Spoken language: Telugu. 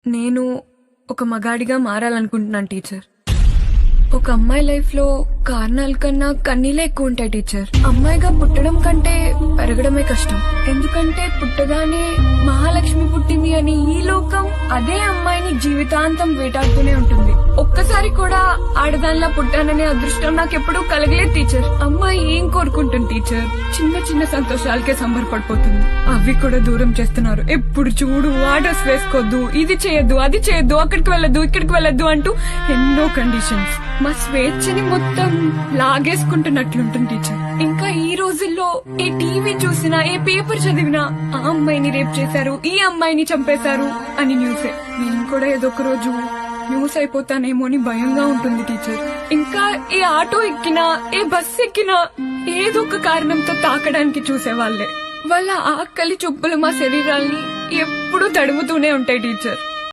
నేను ఒక మగాడిగా మారాలనుకుంటున్నాను టీచర్. ఒక అమ్మాయి లైఫ్ లో కారణాల కన్నా కన్నీలే ఎక్కువ ఉంటాయి టీచర్. అమ్మాయిగా పుట్టడం కంటే పెరగడమే కష్టం. ఎందుకంటే పుట్టగానే మహాలక్ష్మి పుట్టింది అని ఈ లోకం అదే అమ్మాయిని జీవితాంతం వేటాడుతూనే ఉంటుంది. ఒక్కసారి కూడా ఆడదానిలా పుట్టాననే అదృష్టం నాకెప్పుడూ కలగలేదు టీచర్. అమ్మాయి ఏం కోరుకుంటుంది టీచర్? చిన్న చిన్న సంతోషాలకే సంబరపడిపోతుంది. అవి కూడా దూరం చేస్తున్నారు. ఎప్పుడు చూడు ఆ డ్రెస్ వేసుకోవద్దు, ఇది చేయొద్దు, అది చేయొద్దు, అక్కడికి వెళ్ళొద్దు, ఇక్కడికి వెళ్ళొద్దు అంటూ ఎన్నో కండిషన్స్. మా స్వేచ్ఛని మొత్తం లాగేసుకుంటున్నట్లుంటుంది టీచర్. ఇంకా ఈ రోజుల్లో ఏ టీవీ చూసినా, ఏ పేపర్ చదివినా ఆ అమ్మాయిని రేప్ చేశారు, ఈ అమ్మాయిని చంపేశారు అని న్యూసే. నేను కూడా ఏదో ఒక రోజు న్యూస్ అయిపోతానేమో అని భయంగా ఉంటుంది టీచర్. ఇంకా ఏ ఆటో ఎక్కినా, ఏ బస్ ఎక్కినా ఏదో ఒక కారణంతో తాకడానికి చూసేవాళ్లే. వాళ్ళ ఆకలి చూపులు మా శరీరాల్ని ఎప్పుడూ తడుముతూనే ఉంటాయి టీచర్.